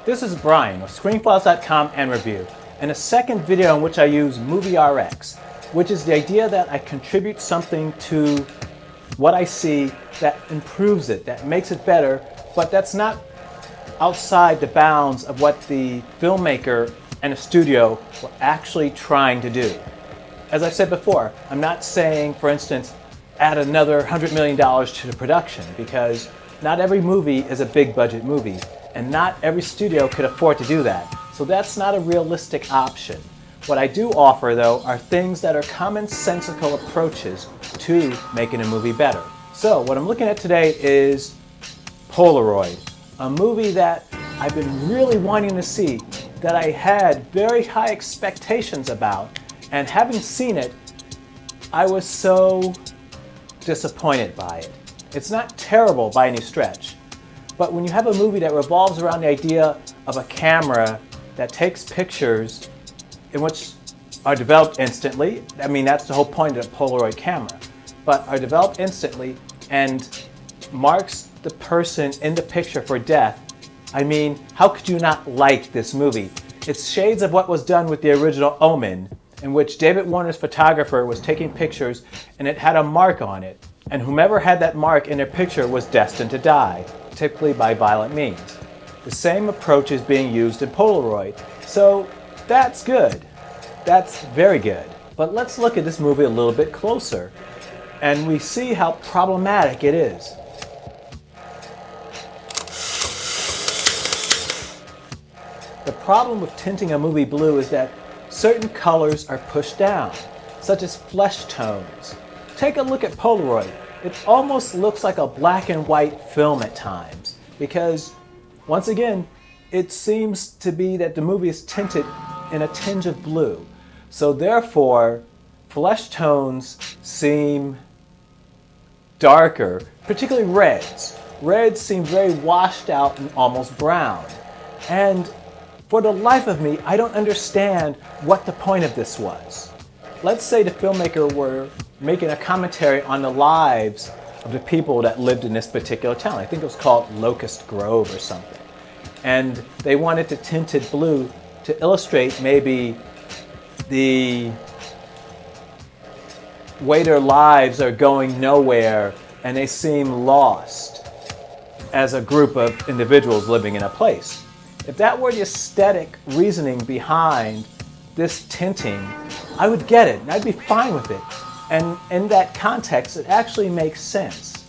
This is Brian with ScreenFiles.com and Review, and a second video in which I use MovieRX, which is the idea that I contribute something to what I see that improves it, that makes it better, but that's not outside the bounds of what the filmmaker and a studio were actually trying to do. As I've said before, I'm not saying, for instance, add another $100 million to the production, because not every movie is a big budget movie, and not every studio could afford to do that. So that's not a realistic option. What I do offer, though, are things that are commonsensical approaches to making a movie better. So what I'm looking at today is Polaroid, a movie that I've been really wanting to see, that I had very high expectations about, and having seen it, I was so disappointed by it. It's not terrible by any stretch, but when you have a movie that revolves around the idea of a camera that takes pictures in which are developed instantly, I mean that's the whole point of a Polaroid camera, but are developed instantly and marks the person in the picture for death, I mean, how could you not like this movie? It's shades of what was done with the original Omen, in which David Warner's photographer was taking pictures and it had a mark on it, and whomever had that mark in their picture was destined to die, typically by violent means. The same approach is being used in Polaroid, so that's good. That's very good. But let's look at this movie a little bit closer, and we see how problematic it is. The problem with tinting a movie blue is that certain colors are pushed down, such as flesh tones. Take a look at Polaroid. It almost looks like a black and white film at times, because, once again, it seems to be that the movie is tinted in a tinge of blue. So therefore, flesh tones seem darker, particularly reds. Reds seem very washed out and almost brown. And for the life of me, I don't understand what the point of this was. Let's say the filmmaker were making a commentary on the lives of the people that lived in this particular town. I think it was called Locust Grove or something. And they wanted to tint it blue to illustrate maybe the way their lives are going nowhere and they seem lost as a group of individuals living in a place. If that were the aesthetic reasoning behind this tinting, I would get it and I'd be fine with it. And in that context, it actually makes sense.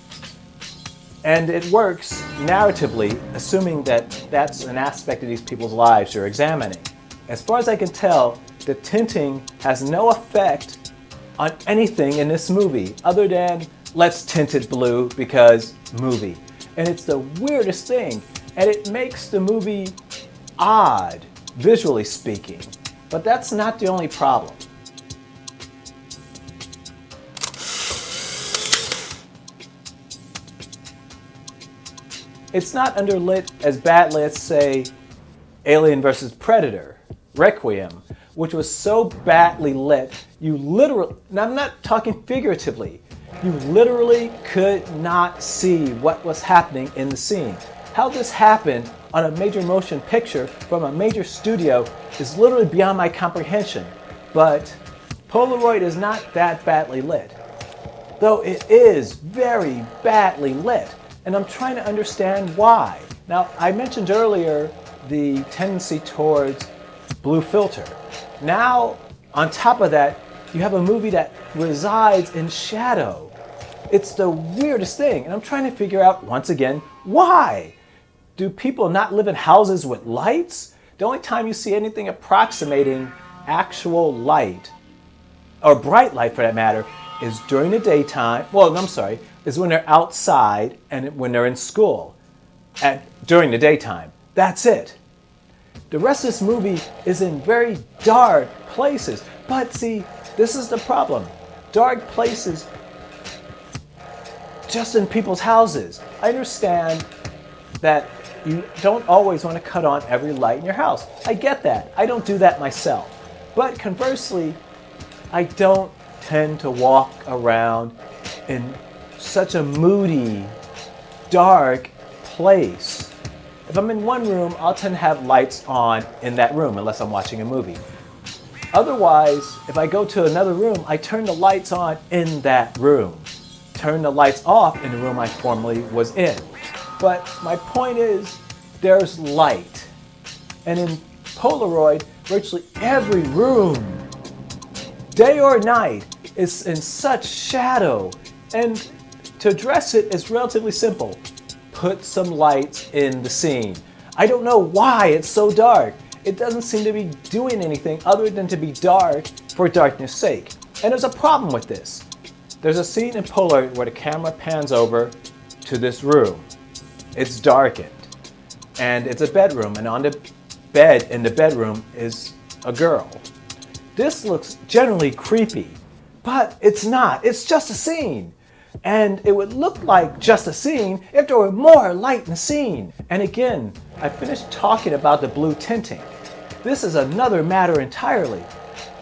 And it works narratively, assuming that that's an aspect of these people's lives you're examining. As far as I can tell, the tinting has no effect on anything in this movie other than let's tint it blue because movie. And it's the weirdest thing. And it makes the movie odd, visually speaking. But that's not the only problem. It's not underlit as badly as, say, Alien vs. Predator, Requiem, which was so badly lit, you literally, and I'm not talking figuratively, you literally could not see what was happening in the scene. How this happened on a major motion picture from a major studio is literally beyond my comprehension, but Polaroid is not that badly lit, though it is very badly lit. And I'm trying to understand why. Now, I mentioned earlier the tendency towards blue filter. Now, on top of that, you have a movie that resides in shadow. It's the weirdest thing, and I'm trying to figure out, once again, why? Do people not live in houses with lights? The only time you see anything approximating actual light, or bright light for that matter, is during the daytime. Well, I'm sorry, is when they're outside and when they're in school during the daytime. That's it. The rest of this movie is in very dark places. But see, this is the problem. Dark places just in people's houses. I understand that You don't always want to cut on every light in your house. I get that. I don't do that myself. But conversely, I don't tend to walk around in such a moody, dark place. If I'm in one room, I'll tend to have lights on in that room unless I'm watching a movie. Otherwise, if I go to another room, I turn the lights on in that room. Turn the lights off in the room I formerly was in. But my point is, there's light. And in Polaroid, virtually every room, day or night, is in such shadow. And to address it is relatively simple. Put some lights in the scene. I don't know why it's so dark. It doesn't seem to be doing anything other than to be dark for darkness' sake. And there's a problem with this. There's a scene in Polaroid where the camera pans over to this room. It's darkened. And it's a bedroom, and on the bed in the bedroom is a girl. This looks generally creepy, but it's not. It's just a scene. And it would look like just a scene if there were more light in the scene. And again, I finished talking about the blue tinting. This is another matter entirely.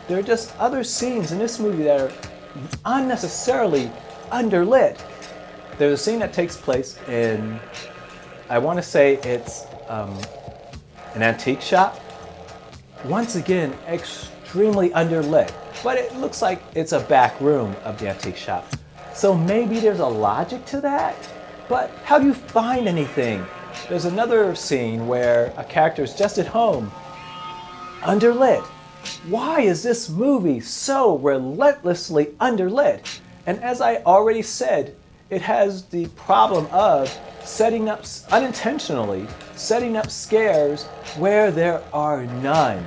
There are just other scenes in this movie that are unnecessarily underlit. There's a scene that takes place in, I want to say it's an antique shop. Once again, extremely underlit, but it looks like it's a back room of the antique shop. So maybe there's a logic to that, but how do you find anything? There's another scene where a character is just at home, underlit. Why is this movie so relentlessly underlit? And as I already said, it has the problem of setting up, unintentionally, setting up scares where there are none.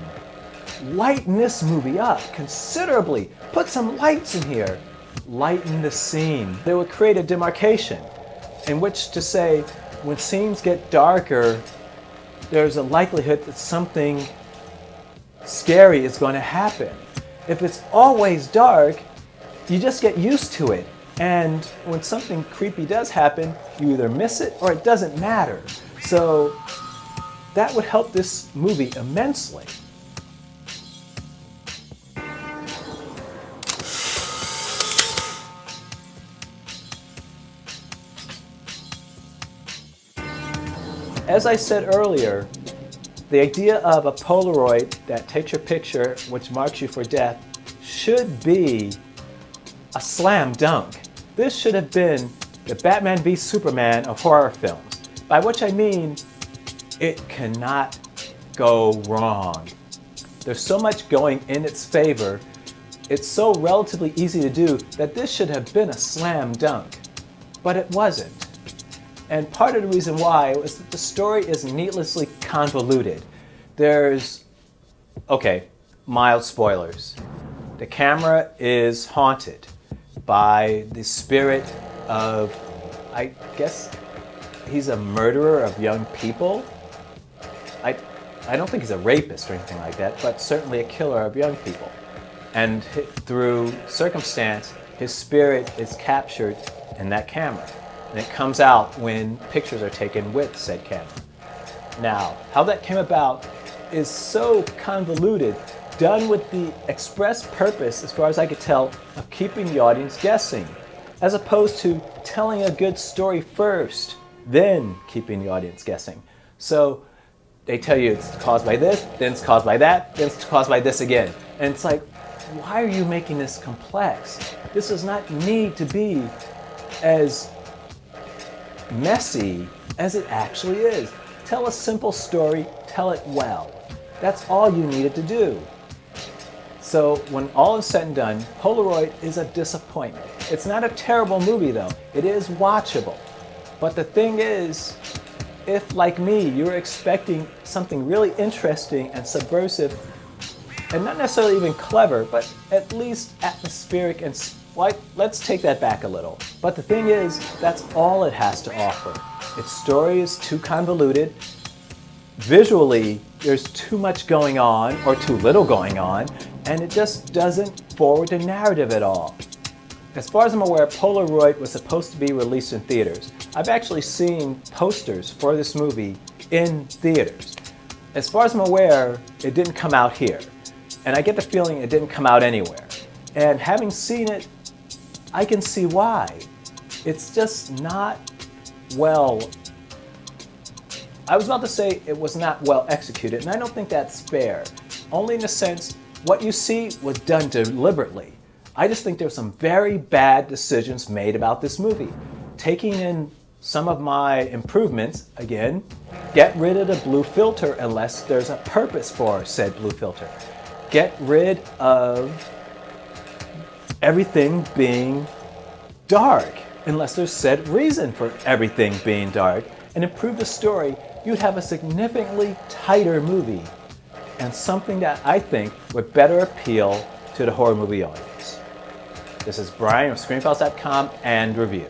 Lighten this movie up considerably. Put some lights in here. Lighten the scene. They would create a demarcation in which to say, when scenes get darker, there's a likelihood that something scary is going to happen. If it's always dark, you just get used to it. And when something creepy does happen, you either miss it or it doesn't matter. So that would help this movie immensely. As I said earlier, the idea of a Polaroid that takes your picture, which marks you for death, should be a slam dunk. This should have been the Batman v Superman of horror films, by which I mean it cannot go wrong. There's so much going in its favor. It's so relatively easy to do that this should have been a slam dunk, but it wasn't. And part of the reason why was that the story is needlessly convoluted. There's, okay, mild spoilers. The camera is haunted by the spirit of, I guess he's a murderer of young people. I don't think he's a rapist or anything like that, but certainly a killer of young people. And through circumstance, his spirit is captured in that camera. And it comes out when pictures are taken with said camera. Now, how that came about is so convoluted, done with the express purpose, as far as I could tell, of keeping the audience guessing, as opposed to telling a good story first, then keeping the audience guessing. So they tell you it's caused by this, then it's caused by that, then it's caused by this again. And it's like, why are you making this complex? This does not need to be as messy as it actually is. Tell a simple story, tell it well. That's all you needed to do. So when all is said and done, Polaroid is a disappointment. It's not a terrible movie though. It is watchable. But the thing is, if like me, you're expecting something really interesting and subversive, and not necessarily even clever, but at least atmospheric and let's take that back a little. But the thing is, that's all it has to offer. Its story is too convoluted. Visually, there's too much going on, or too little going on, and it just doesn't forward the narrative at all. As far as I'm aware, Polaroid was supposed to be released in theaters. I've actually seen posters for this movie in theaters. As far as I'm aware, it didn't come out here. And I get the feeling it didn't come out anywhere. And having seen it, I can see why. It's just not well, I was about to say it was not well executed, and I don't think that's fair. Only in the sense, what you see was done deliberately. I just think there's some very bad decisions made about this movie. Taking in some of my improvements, again, get rid of the blue filter unless there's a purpose for said blue filter. Get rid of everything being dark unless there's said reason for everything being dark, and improve the story. You'd have a significantly tighter movie and something that I think would better appeal to the horror movie audience. This is Brian of ScreenFiles.com and Review.